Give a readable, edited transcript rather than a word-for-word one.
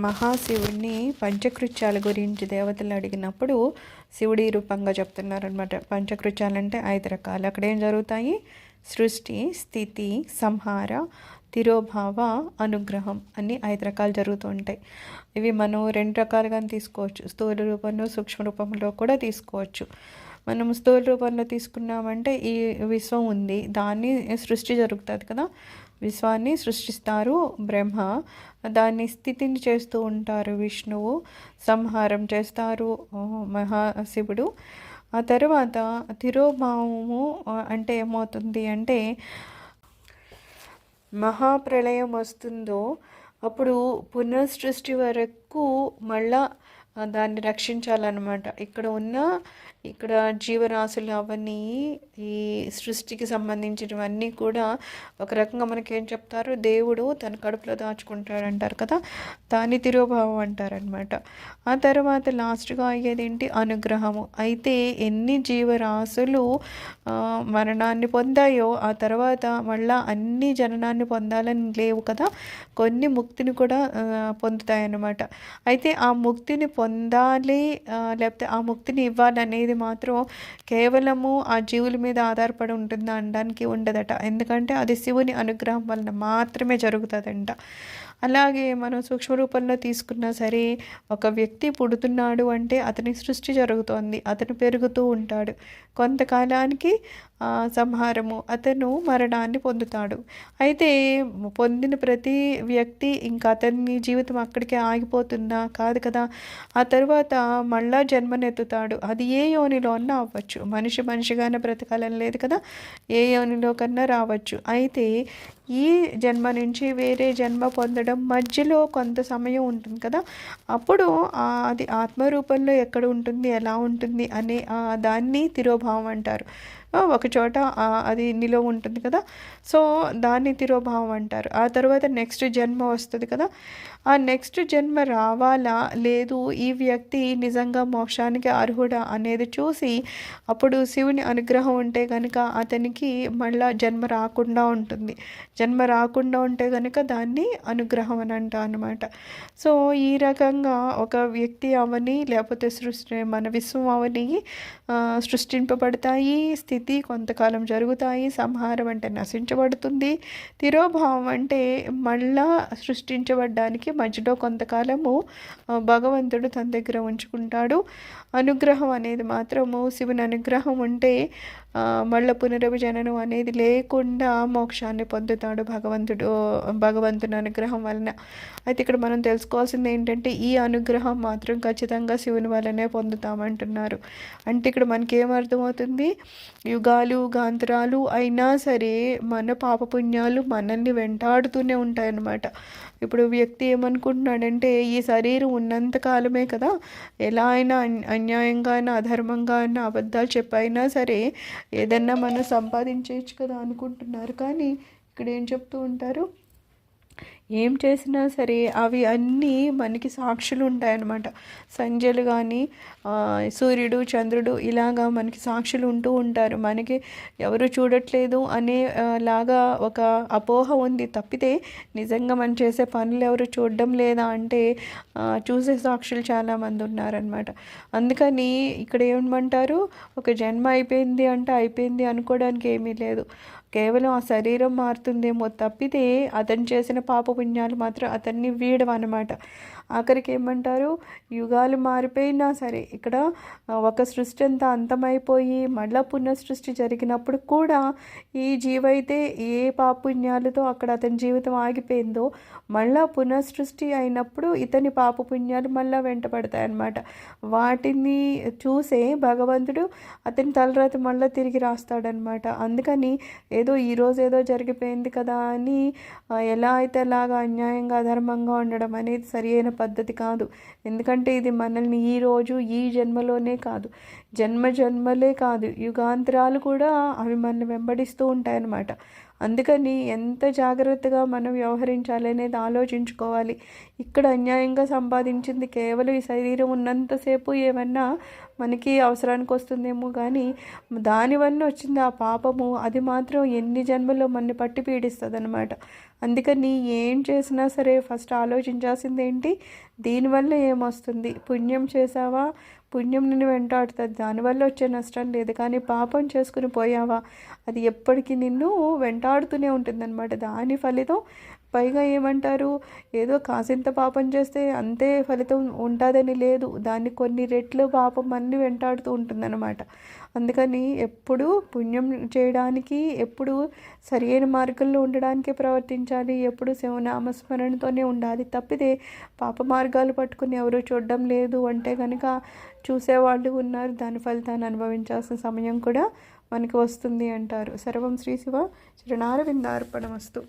మహాశివుడిని పంచకృత్యాల గురించి దేవతలు అడిగినప్పుడు శివుడి రూపంగా చెప్తున్నారనమాట. పంచకృత్యాలంటే 5 రకాలు. అక్కడ ఏం జరుగుతాయి? సృష్టి, స్థితి, సంహార, తిరోభావ, అనుగ్రహం అన్ని 5 రకాలు జరుగుతూ ఉంటాయి. ఇవి మనం 2 రకాలుగా తీసుకోవచ్చు. స్థూల రూపంలో, సూక్ష్మ రూపంలో కూడా తీసుకోవచ్చు. మనం స్థూల రూపంలో తీసుకున్నామంటే ఈ విశ్వం ఉంది, దాన్ని సృష్టి జరుగుతుంది కదా. విశ్వాన్ని సృష్టిస్తారు బ్రహ్మ, దాన్ని స్థితిని చేస్తూ ఉంటారు విష్ణువు, సంహారం చేస్తారు మహాశివుడు. ఆ తర్వాత తిరోభావము అంటే ఏమవుతుంది అంటే, మహాప్రళయం వస్తుందో అప్పుడు పునఃసృష్టి వరకు మళ్ళా దాన్ని రక్షించాలన్నమాట. ఇక్కడ జీవరాశులు అవన్నీ ఈ సృష్టికి సంబంధించినవన్నీ కూడా ఒక రకంగా మనకేం చెప్తారు, దేవుడు తన కడుపులో దాచుకుంటాడంటారు కదా, దాని తిరోభావం అంటారనమాట. ఆ తర్వాత లాస్ట్గా అయ్యేదేంటి? అనుగ్రహము. అయితే ఎన్ని జీవరాశులు మరణాన్ని పొందాయో ఆ తర్వాత మళ్ళా అన్ని జననాన్ని పొందాలని లేవు కదా, కొన్ని ముక్తిని కూడా పొందుతాయన్నమాట. అయితే ఆ ముక్తిని పొందాలి లేకపోతే ఆ ముక్తిని ఇవ్వాలి అనేది మాత్రం కేవలము ఆ జీవుల మీద ఆధారపడి ఉంటుందా అనడానికి ఉండదట. ఎందుకంటే అది శివుని అనుగ్రహం వలన మాత్రమే జరుగుతుందంట. అలాగే మనం సూక్ష్మ రూపంలో తీసుకున్నా సరే, ఒక వ్యక్తి పుడుతున్నాడు అంటే అతని సృష్టి జరుగుతోంది, అతను పెరుగుతూ ఉంటాడు, కొంతకాలానికి సంహారము, అతను మరణాన్ని పొందుతాడు. అయితే పొందిన ప్రతి వ్యక్తి ఇంకా అతని జీవితం అక్కడికే ఆగిపోతుందా? కాదు కదా. ఆ తర్వాత మళ్ళా జన్మనెత్తుతాడు. అది ఏ యోనిలో అన్నా అవ్వచ్చు. మనిషిగానే బ్రతకాలని లేదు కదా, ఏ యోనిలో కన్నా రావచ్చు. అయితే ఈ జన్మ నుంచి వేరే జన్మ పొందడం మధ్యలో కొంత సమయం ఉంటుంది కదా, అప్పుడు అది ఆత్మరూపంలో ఎక్కడ ఉంటుంది, ఎలా ఉంటుంది అనే దాన్ని తిరోభావం అంటారు. ఒక చోట అది నిలువ ఉంటుంది కదా, సో దాన్ని తిరోభావం అంటారు. ఆ తర్వాత నెక్స్ట్ జన్మ వస్తుంది కదా, ఆ నెక్స్ట్ జన్మ రావాలా లేదు, ఈ వ్యక్తి నిజంగా మోక్షానికి అర్హుడా అనేది చూసి అప్పుడు శివుని అనుగ్రహం ఉంటే కనుక అతనికి మళ్ళా జన్మ రాకుండా ఉంటుంది. జన్మ రాకుండా ఉంటే కనుక దాన్ని అనుగ్రహం అని అంటా అనమాట. సో ఈ రకంగా ఒక వ్యక్తి అవని లేకపోతే మన విశ్వం అవని సృష్టింపబడతాయి. స్థితి కొంతకాలం జరుగుతాయి, సంహారం అంటే నశించబడుతుంది, తిరోభావం అంటే మళ్ళా సృష్టించబడ్డానికి మధ్యలో కొంతకాలము భగవంతుడు తన దగ్గర ఉంచుకుంటాడు. అనుగ్రహం అనేది మాత్రము శివుని అనుగ్రహం ఉంటే మళ్ళీ పునర్జననం అనేది లేకుండా మోక్షాన్ని పొందుతాడు భగవంతుని అనుగ్రహం వలన. అయితే ఇక్కడ మనం తెలుసుకోవాల్సింది ఏంటంటే, ఈ అనుగ్రహం మాత్రం ఖచ్చితంగా శివుని వలనే పొందుతామంటున్నారు. అంటే ఇక్కడ మనకి ఏమర్థమవుతుంది, యుగాలు గాంతరాలు అయినా సరే మన పాపపుణ్యాలు మనల్ని వెంటాడుతూనే ఉంటాయన్నమాట. ఇప్పుడు వ్యక్తి ఏమనుకుంటున్నాడంటే, ఈ శరీరం ఉన్నంత కాలమే కదా, ఎలా అయినా అన్యాయంగా అయినా అధర్మంగా అయినా అబద్ధాలు చెప్పైనా సరే ఏదన్నా మనం సంపాదించవచ్చు కదా అనుకుంటున్నారు. కానీ ఇక్కడ ఏం చెప్తూ ఉంటారు, ఏం చేసినా సరే అవి అన్నీ మనకి సాక్షులు ఉంటాయన్నమాట. సంధ్యలు కానీ సూర్యుడు చంద్రుడు ఇలాగా మనకి సాక్షులు ఉంటూ ఉంటారు. మనకి ఎవరు చూడట్లేదు అనే లాగా ఒక అపోహ ఉంది తప్పితే నిజంగా మనం చేసే పనులు ఎవరు చూడడం లేదా అంటే చూసే సాక్షులు చాలామంది ఉన్నారనమాట. అందుకని ఇక్కడ ఏమంటారు, ఒక జన్మ అయిపోయింది అంటే అయిపోయింది అనుకోవడానికి ఏమీ లేదు. కేవలం ఆ శరీరం మారుతుందేమో తప్పితే అతను చేసిన పాపపుణ్యాలు మాత్రం అతన్ని వీడవన్నమాట. ఆఖరికి ఏమంటారు, యుగాలు మారిపోయినా సరే ఇక్కడ ఒక సృష్టి అంతా అంతమైపోయి మళ్ళా పునఃసృష్టి జరిగినప్పుడు కూడా ఈ జీవైతే ఏ పాపపుణ్యాలతో అక్కడ అతని జీవితం ఆగిపోయిందో మళ్ళా పునఃసృష్టి అయినప్పుడు ఇతని పాపపుణ్యాలు మళ్ళీ వెంటపడతాయన్నమాట. వాటిని చూసే భగవంతుడు అతని తలరాత మళ్ళీ తిరిగి రాస్తాడనమాట. అందుకని ఏదో ఈరోజు ఏదో జరిగిపోయింది కదా అని ఎలా అయితే అలాగా అన్యాయంగా అధర్మంగా ఉండడం అనేది సరి అయిన పద్ధతి కాదు. ఎందుకంటే ఇది మనల్ని ఈరోజు ఈ జన్మలోనే కాదు, జన్మలే కాదు, యుగాంతరాలు కూడా అవి మనల్ని వెంబడిస్తూ ఉంటాయన్నమాట. అందుకని ఎంత జాగ్రత్తగా మనం వ్యవహరించాలి అనేది ఆలోచించుకోవాలి. ఇక్కడ అన్యాయంగా సంపాదించింది కేవలం ఈ శరీరం ఉన్నంతసేపు ఏమన్నా మనకి అవసరానికి వస్తుందేమో కానీ దానివల్ల వచ్చింది ఆ పాపము, అది మాత్రం ఎన్ని జన్మల్లో మనని పట్టి పీడిస్తుంది అనమాట. అందుకని ఏం చేసినా సరే ఫస్ట్ ఆలోచించాల్సింది ఏంటి, దీనివల్ల ఏమొస్తుంది. పుణ్యం చేసావా, పుణ్యం నిన్ను వెంటాడుతుంది, దానివల్ల వచ్చే నష్టం లేదు. కానీ పాపం చేసుకుని పోయావా, అది ఎప్పటికీ నిన్ను వెంటాడుతూనే ఉంటుందన్నమాట. దాని ఫలితం పైగా ఏమంటారు, ఏదో కాసింత పాపం చేస్తే అంతే ఫలితం ఉంటుందని లేదు, దాన్ని కొన్ని రెట్లు పాపం అన్ని వెంటాడుతూ ఉంటుందన్నమాట. అందుకని ఎప్పుడు పుణ్యం చేయడానికి, ఎప్పుడు సరైన మార్గంలో ఉండడానికి ప్రవర్తించాలి, ఎప్పుడు శివనామస్మరణతోనే ఉండాలి. తప్పితే పాప మార్గాలు పట్టుకుని ఎవరు చూడడం లేదు అంటే కనుక చూసేవాళ్ళు ఉన్నారు, దాని ఫలితాన్ని అనుభవించాల్సిన సమయం కూడా మనకి వస్తుంది అంటారు. సర్వం శ్రీ శివ చరణారవిందార్పణమస్తు.